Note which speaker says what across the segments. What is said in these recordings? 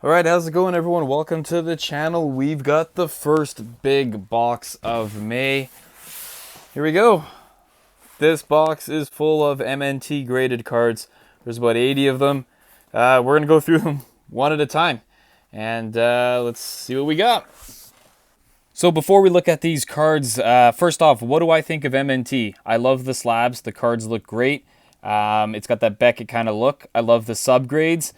Speaker 1: All right, how's it going, everyone? Welcome to the channel. We've got the first big box of May. Here we go. This box is full of MNT graded cards. There's about 80 of them. We're going to go through them one at a time. And let's see what we got. So before we look at these cards, first off, what do I think of MNT? I love the slabs. The cards look great. It's got that Beckett kind of look. I love the subgrades.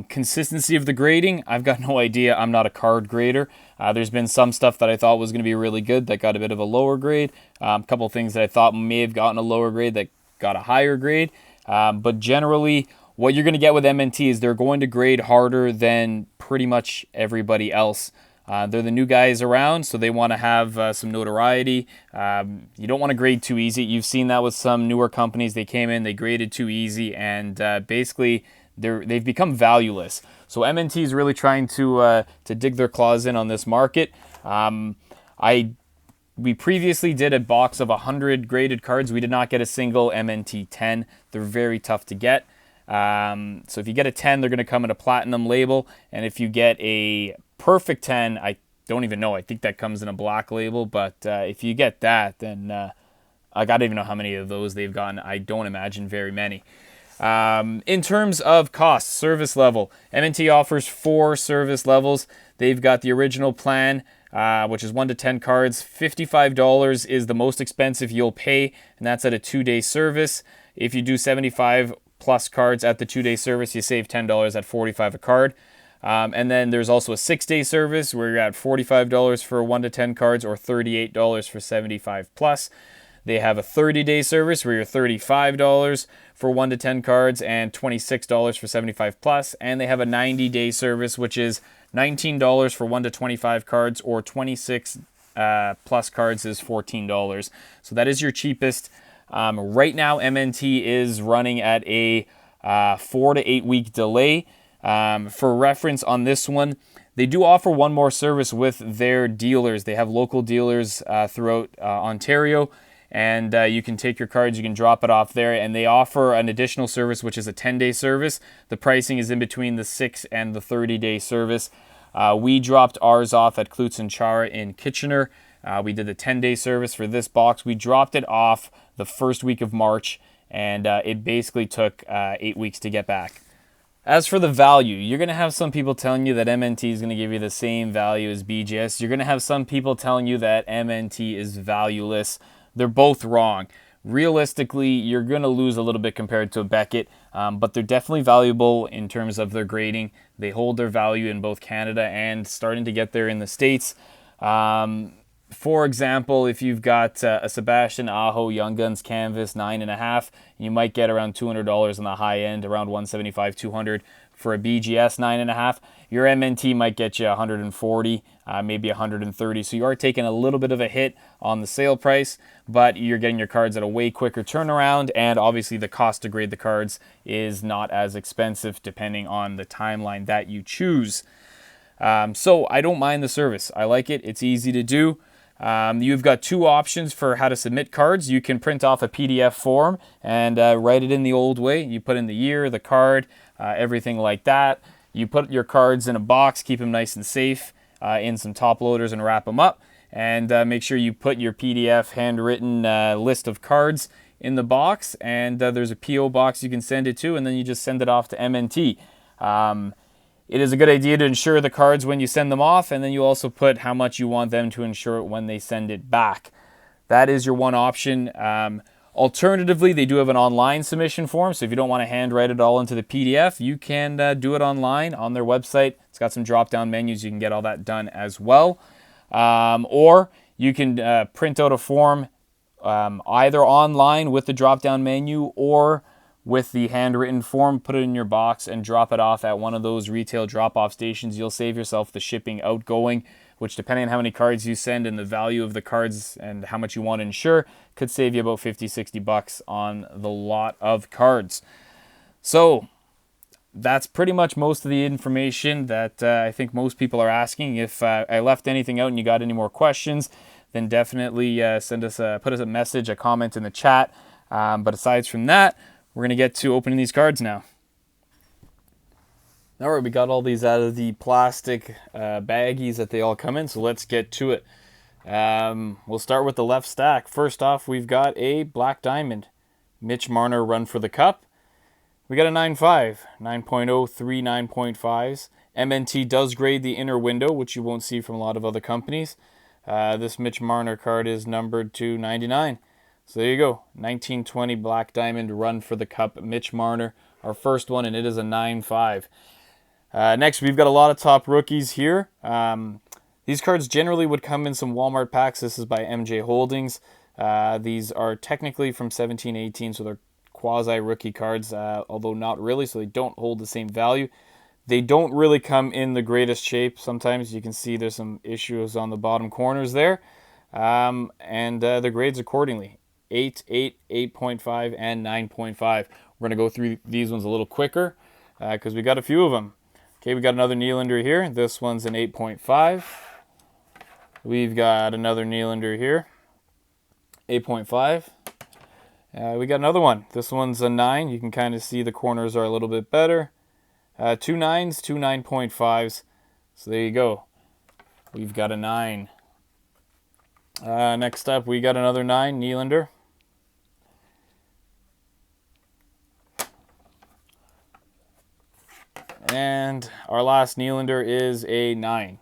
Speaker 1: Consistency of the grading, I've got no idea. I'm not a card grader. There's been some stuff that I thought was going to be really good that got a bit of a lower grade. A couple of things that I thought may have gotten a lower grade that got a higher grade. But generally, what you're going to get with MNT is they're going to grade harder than pretty much everybody else. They're the new guys around, so they want to have some notoriety. You don't want to grade too easy. You've seen that with some newer companies. They came in, they graded too easy, and basically they've become valueless. So MNT is really trying to dig their claws in on this market. We previously did a box of 100 graded cards. We did not get a single MNT 10. They're very tough to get. So if you get a 10, they're going to come in a platinum label, and if you get a perfect 10, I don't even know. I think that comes in a black label, but if you get that, then I don't even know how many of those they've gotten. I don't imagine very many. In terms of cost, service level, MNT offers 4 service levels. They've got the original plan, which is 1 to 10 cards. $55 is the most expensive you'll pay, and that's at a 2-day service. If you do 75 plus cards at the 2-day service, you save $10 at $45 a card. And then there's also a 6-day service where you're at $45 for 1 to 10 cards or $38 for 75 plus. They have a 30-day service where you're $35 for 1 to 10 cards and $26 for 75 plus. And they have a 90-day service, which is $19 for 1 to 25 cards or 26 plus cards is $14. So that is your cheapest. Right now, MNT is running at a 4 to 8 week delay. For reference on this one, they do offer one more service with their dealers. They have local dealers throughout Ontario, and you can take your cards, you can drop it off there, and they offer an additional service, which is a 10-day service. The pricing is in between the 6 and the 30-day service. We dropped ours off at Klutz and Chara in Kitchener. We did the 10-day service for this box. We dropped it off the first week of March, and it basically took 8 weeks to get back. As for the value, you're going to have some people telling you that MNT is going to give you the same value as BGS. You're going to have some people telling you that MNT is valueless. They're both wrong. Realistically, you're going to lose a little bit compared to a Beckett, but they're definitely valuable in terms of their grading. They hold their value in both Canada and starting to get there in the States. For example, if you've got a Sebastian Aho Young Guns Canvas 9.5, you might get around $200 on the high end, around $175, $200 for a BGS 9.5. Your MNT might get you $140, maybe $130. So you are taking a little bit of a hit on the sale price, but you're getting your cards at a way quicker turnaround, and obviously the cost to grade the cards is not as expensive depending on the timeline that you choose. So I don't mind the service. I like it. It's easy to do. You've got 2 options for how to submit cards. You can print off a PDF form and write it in the old way. You put in the year, the card, everything like that. You put your cards in a box, keep them nice and safe in some top loaders and wrap them up. And make sure you put your PDF handwritten list of cards in the box. And there's a PO box you can send it to, and then you just send it off to MNT. It is a good idea to insure the cards when you send them off, and then you also put how much you want them to insure it when they send it back. That is your one option. Alternatively, they do have an online submission form, so if you don't want to handwrite it all into the PDF, you can do it online on their website. It's got some drop-down menus. You can get all that done as well. Or you can print out a form either online with the drop-down menu or with the handwritten form, put it in your box and drop it off at one of those retail drop-off stations. You'll save yourself the shipping outgoing, which depending on how many cards you send and the value of the cards and how much you want to insure, could save you about 50, 60 bucks on the lot of cards. So that's pretty much most of the information that I think most people are asking. If I left anything out and you got any more questions, then definitely put us a message, a comment in the chat. But aside from that, we're going to get to opening these cards now. All right, we got all these out of the plastic baggies that they all come in, so let's get to it. We'll start with the left stack. First off, we've got a Black Diamond. Mitch Marner Run for the Cup. We got a 9.5, 9.0, 3 9.5s. MNT does grade the inner window, which you won't see from a lot of other companies. This Mitch Marner card is numbered to 99. So there you go, 1920 Black Diamond Run for the Cup, Mitch Marner, our first one, and it is a 9.5. Next, we've got a lot of top rookies here. These cards generally would come in some Walmart packs. This is by MJ Holdings. These are technically from 17-18, so they're quasi-rookie cards, although not really, so they don't hold the same value. They don't really come in the greatest shape. Sometimes you can see there's some issues on the bottom corners there. And the grades accordingly. 8, 8, 8.5, and 9.5. We're going to go through these ones a little quicker because we got a few of them. Okay, we got another Nylander here. This one's an 8.5. We've got another Nylander here. 8.5. We got another one. This one's a 9. You can kind of see the corners are a little bit better. 2 9s, 2 9.5s. So there you go. We've got a 9. Next up, we got another 9, Nylander. And our last Nylander is a 9.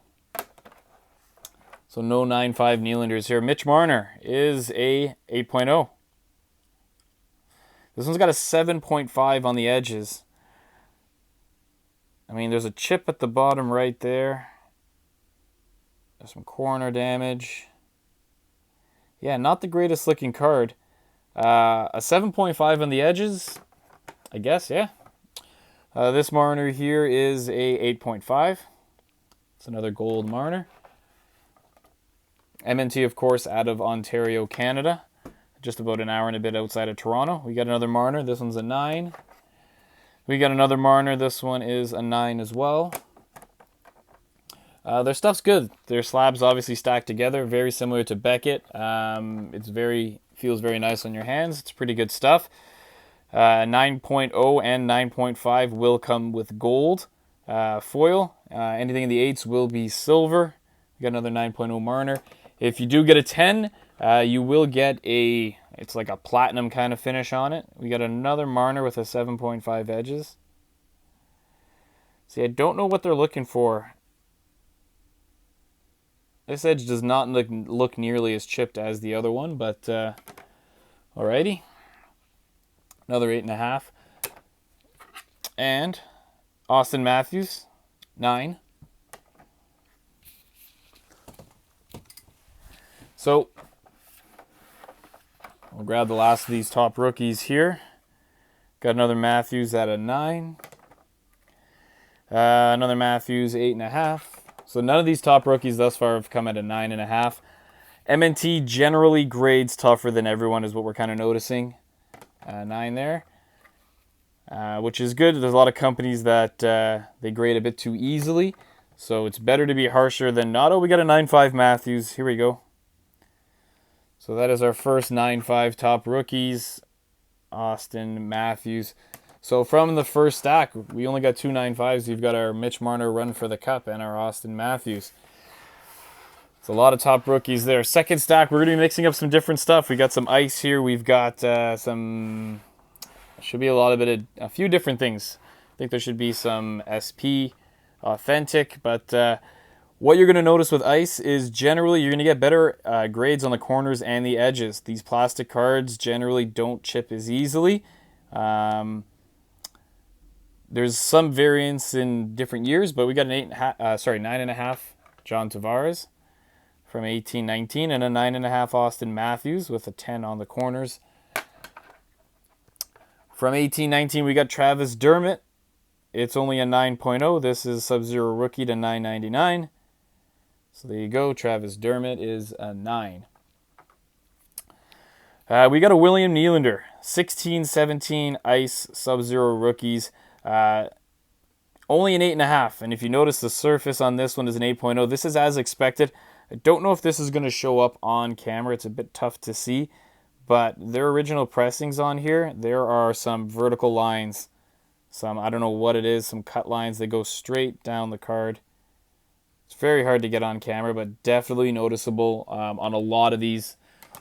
Speaker 1: So no 9.5 Nylanders here. Mitch Marner is a 8.0. This one's got a 7.5 on the edges. I mean, there's a chip at the bottom right there. There's some corner damage. Yeah, not the greatest looking card. A 7.5 on the edges, I guess, yeah. This Marner here is a 8.5. It's another gold Marner. MNT, of course, out of Ontario, Canada. Just about an hour and a bit outside of Toronto. We got another Marner. This one's a 9. We got another Marner. This one is a 9 as well. Their stuff's good. Their slabs obviously stacked together, very similar to Beckett. Feels very nice on your hands. It's pretty good stuff. 9.0 and 9.5 will come with gold foil. Anything in the 8s will be silver. We got another 9.0 Marner. If you do get a 10, you will get it's like a platinum kind of finish on it. We got another Marner with a 7.5 edges. See, I don't know what they're looking for. This edge does not look nearly as chipped as the other one, but alrighty. Another 8.5. And Austin Matthews, 9. So we'll grab the last of these top rookies here. Got another Matthews at a 9. Another Matthews, 8.5. So none of these top rookies thus far have come at a 9.5. MNT generally grades tougher than everyone is what we're kind of noticing. 9 there, which is good. There's a lot of companies that they grade a bit too easily. So it's better to be harsher than not. Oh, we got a 9.5 Matthews. Here we go. So that is our first 9.5 top rookies. Austin Matthews. So from the first stack, we only got 2 9.5s. You've got our Mitch Marner Run for the Cup and our Austin Matthews. It's a lot of top rookies there. Second stack, we're going to be mixing up some different stuff. We got some ice here. We've got should be a few different things. I think there should be some SP authentic, but what you're going to notice with ice is generally you're going to get better grades on the corners and the edges. These plastic cards generally don't chip as easily. There's some variance in different years, but we got an 9.5 John Tavares from 18-19 and a 9.5 Austin Matthews with a 10 on the corners. From 18-19, we got Travis Dermott. It's only a 9.0. This is Sub-Zero rookie to 9.99. So there you go. Travis Dermott is a 9. We got a William Nylander, 16-17 Ice Sub-Zero rookies. Only an 8.5. And if you notice, the surface on this one is an 8.0. This is as expected. I don't know if this is going to show up on camera. It's a bit tough to see. But their original pressings on here, there are some vertical lines some, I don't know what it is, some cut lines that go straight down the card. It's very hard to get on camera, but definitely noticeable on a lot of these.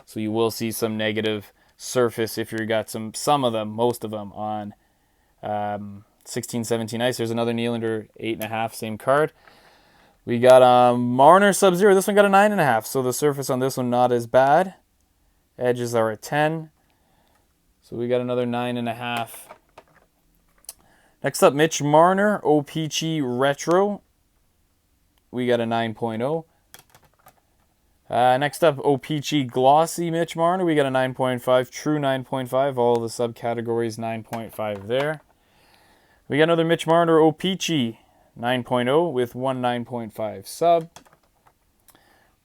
Speaker 1: So you will see some negative surface if you got some of them, most of them on 16, 17 ice. There's another Nylander 8.5, same card. We got Marner Sub-Zero. This one got a 9.5, so the surface on this one not as bad. Edges are a 10. So we got another 9.5. Next up, Mitch Marner, O-Pee-Chee Retro. We got a 9.0. Next up, O-Pee-Chee Glossy Mitch Marner. We got a 9.5, true 9.5. All the subcategories 9.5 there. We got another Mitch Marner O-Pee-Chee 9.0 with one 9.5 sub.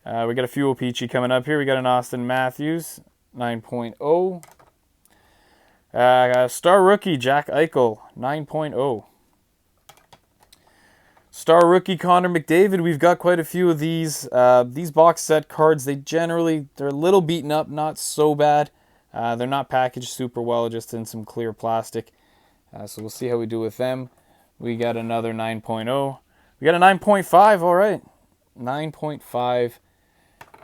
Speaker 1: We got a few O-Pee-Chee coming up here. We got an Austin Matthews 9.0. Star Rookie Jack Eichel 9.0. Star Rookie Connor McDavid. We've got quite a few of these. These box set cards, they're a little beaten up, not so bad. They're not packaged super well, just in some clear plastic. So we'll see how we do with them. We got another 9.0. We got a 9.5, all right. 9.5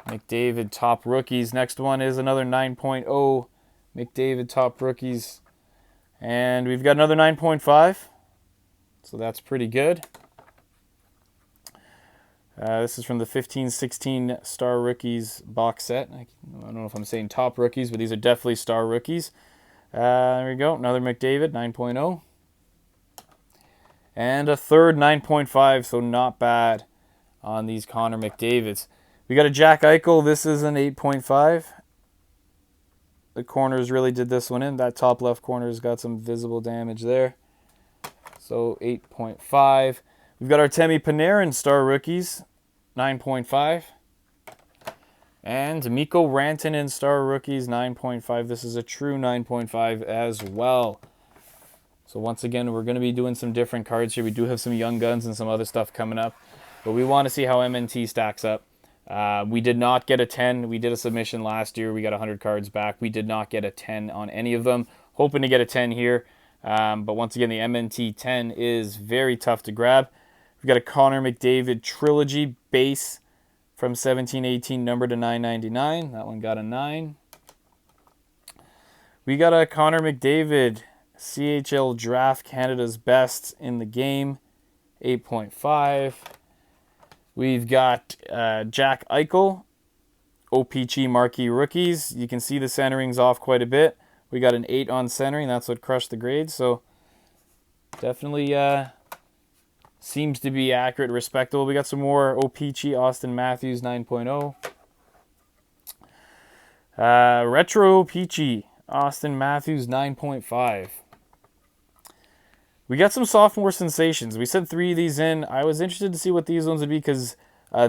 Speaker 1: McDavid Top Rookies. Next one is another 9.0 McDavid Top Rookies. And we've got another 9.5. So that's pretty good. This is from the 15-16 Star Rookies box set. I don't know if I'm saying Top Rookies, but these are definitely Star Rookies. There we go. Another McDavid, 9.0. And a third 9.5, so not bad on these Connor McDavids. We got a Jack Eichel. This is an 8.5. The corners really did this one in. That top left corner's got some visible damage there. So 8.5. We've got our Temi Panarin Star Rookies, 9.5. And Mikko Rantanen Star Rookies, 9.5. This is a true 9.5 as well. So once again, we're going to be doing some different cards here. We do have some Young Guns and some other stuff coming up. But we want to see how MNT stacks up. We did not get a 10. We did a submission last year. We got 100 cards back. We did not get a 10 on any of them. Hoping to get a 10 here. But once again, the MNT 10 is very tough to grab. We've got a Connor McDavid Trilogy base from 17-18, number to 999. That one got a 9. We got a Connor McDavid CHL Draft Canada's Best in the Game, 8.5. We've got Jack Eichel, O-Pee-Chee Marquee Rookies. You can see the centering's off quite a bit. We got an 8 on centering. That's what crushed the grade. So definitely seems to be accurate, respectable. We got some more O-Pee-Chee Austin Matthews 9.0. Retro O-Pee-Chee Austin Matthews 9.5. We got some sophomore sensations. We sent 3 of these in. I was interested to see what these ones would be because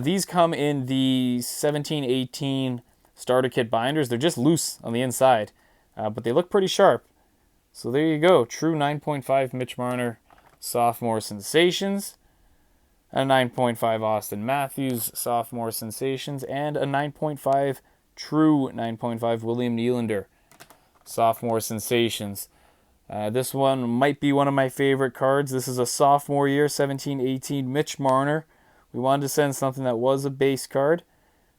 Speaker 1: these come in the 17-18 starter kit binders. They're just loose on the inside, but they look pretty sharp. So there you go. True 9.5 Mitch Marner sophomore sensations. A 9.5 Austin Matthews sophomore sensations. And a 9.5 true 9.5 William Nylander sophomore sensations. This one might be one of my favorite cards. This is a sophomore year, 17-18 Mitch Marner. We wanted to send something that was a base card.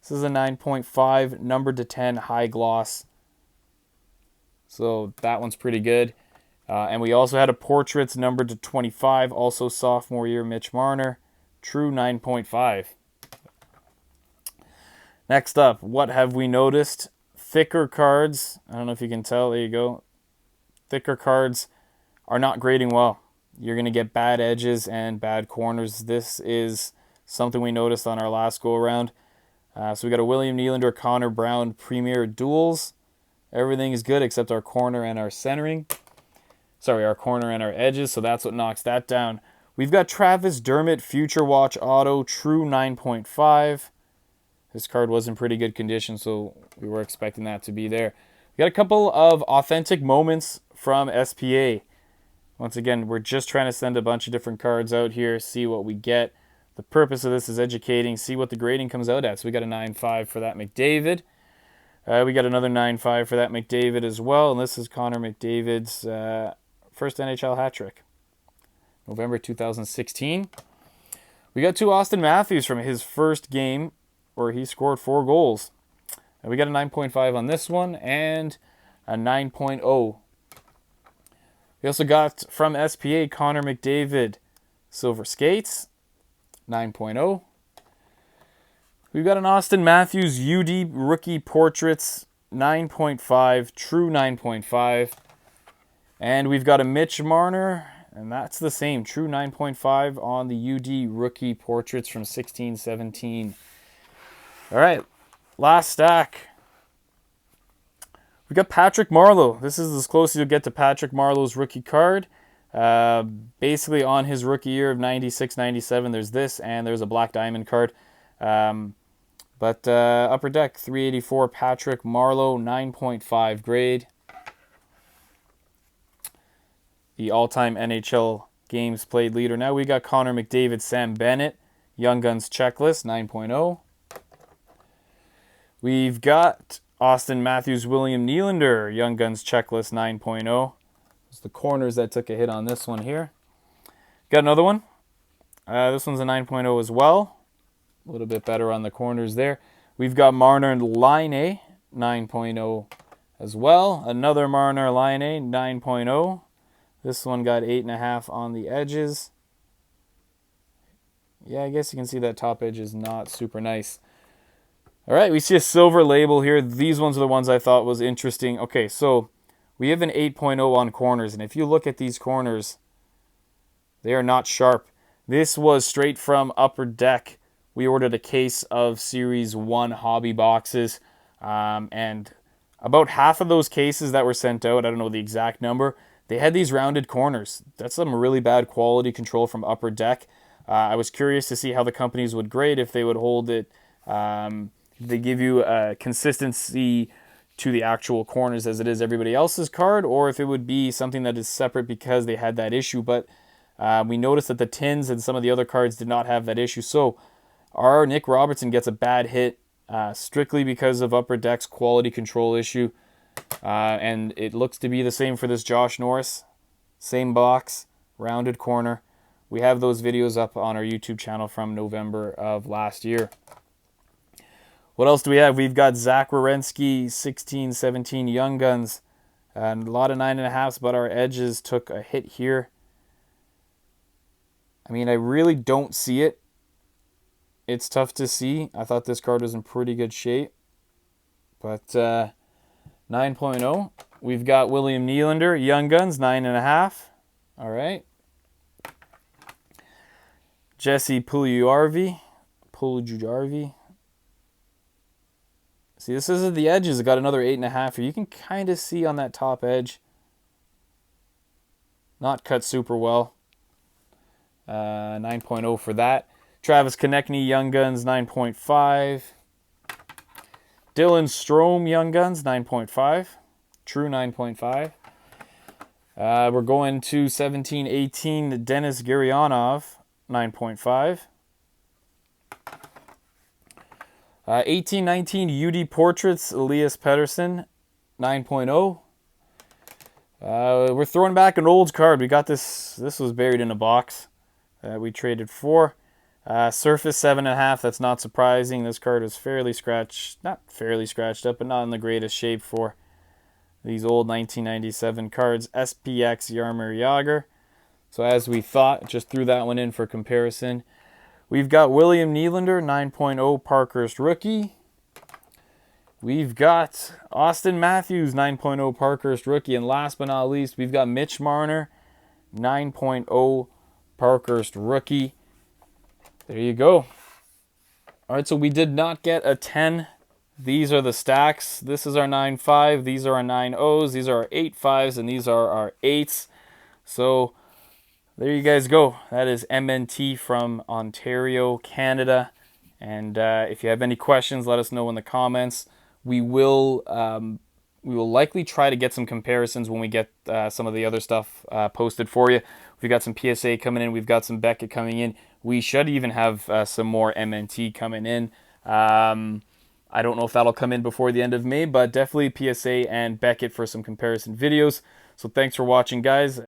Speaker 1: This is a 9.5 numbered to 10 high gloss. So that one's pretty good. And we also had a portraits numbered to 25, also sophomore year Mitch Marner. True 9.5. Next up, what have we noticed? Thicker cards. I don't know if you can tell. There you go. Thicker cards are not grading well. You're going to get bad edges and bad corners. This is something we noticed on our last go-around. So we got a William Nylander, Connor Brown Premier Duels. Everything is good except our corner and our centering. Sorry, our corner and our edges, so that's what knocks that down. We've got Travis Dermott Future Watch Auto True 9.5. This card was in pretty good condition, so we were expecting that to be there. We got a couple of authentic moments from SPA. Once again, we're just trying to send a bunch of different cards out here, see what we get. The purpose of this is educating, see what the grading comes out at. So we got a 9.5 for that McDavid. We got another 9.5 for that McDavid as well. And this is Connor McDavid's first NHL hat trick. November 2016. We got 2 Austin Matthews from his first game where he scored 4 goals. And we got a 9.5 on this one and a 9.0. We also got from SPA Connor McDavid Silver Skates, 9.0. We've got an Austin Matthews UD Rookie Portraits, 9.5, true 9.5. And we've got a Mitch Marner, and that's the same, true 9.5 on the UD Rookie Portraits from 16-17. All right, last stack. We got Patrick Marlow. This is as close as you'll get to Patrick Marlow's rookie card. Basically on his rookie year of 96-97, there's this, and there's a Black Diamond card. But Upper Deck, 384 Patrick Marlow, 9.5 grade. The all-time NHL games played leader. Now we got Connor McDavid, Sam Bennett, Young Guns Checklist, 9.0. We've got Austin Matthews, William Nylander, Young Guns Checklist 9.0. It's the corners that took a hit on this one here. Got another one. This one's a 9.0 as well. A little bit better on the corners there. We've got Marner Line 9.0 as well. Another Marner Line 9.0. This one got 8.5 on the edges. Yeah, I guess you can see that top edge is not super nice. All right, we see a silver label here. These ones are the ones I thought was interesting. Okay, so we have an 8.0 on corners, and if you look at these corners, they are not sharp. This was straight from Upper Deck. We ordered a case of Series 1 hobby boxes, and about half of those cases that were sent out, I don't know the exact number, they had these rounded corners. That's some really bad quality control from Upper Deck. I was curious to see how the companies would grade, if they would hold it. They give you a consistency to the actual corners as it is everybody else's card, or if it would be something that is separate because they had that issue. But we noticed that the tins and some of the other cards did not have that issue. So our Nick Robertson gets a bad hit strictly because of Upper Deck's quality control issue. And it looks to be the same for this Josh Norris. Same box, rounded corner. We have those videos up on our YouTube channel from November of last year. What else do we have? We've got Zach Werenski, 16-17 Young Guns. And a lot of 9.5s, but our edges took a hit here. I mean, I really don't see it. It's tough to see. I thought this card was in pretty good shape. But 9.0. We've got William Nylander, Young Guns, 9.5. All right. Jesse Puljujarvi. See, this is at the edges. It got another 8.5 here. You can kind of see on that top edge. Not cut super well. 9.0 for that. Travis Konechny, Young Guns, 9.5. Dylan Strome, Young Guns, 9.5. True 9.5. We're going to 17-18, Denis Gurianov, 9.5. 18-19 UD Portraits, Elias Pettersson, 9.0. We're throwing back an old card. We got this. This was buried in a box that we traded for. Surface 7.5. That's not surprising. This card is fairly scratched, not fairly scratched up, but not in the greatest shape for these old 1997 cards. SPX Jaromir Jagr. So as we thought, just threw that one in for comparison. We've got William Nylander, 9.0 Parkhurst rookie. We've got Austin Matthews, 9.0 Parkhurst rookie. And last but not least, we've got Mitch Marner, 9.0 Parkhurst rookie. There you go. All right, so we did not get a 10. These are the stacks. This is our 9.5. These are our 9.0s. These are our 8.5s, and these are our 8s. So there you guys go. That is MNT from Ontario, Canada. And if you have any questions, let us know in the comments. We will likely try to get some comparisons when we get some of the other stuff posted for you. We've got some PSA coming in. We've got some Beckett coming in. We should even have some more MNT coming in. I don't know if that'll come in before the end of May, but definitely PSA and Beckett for some comparison videos. So thanks for watching, guys.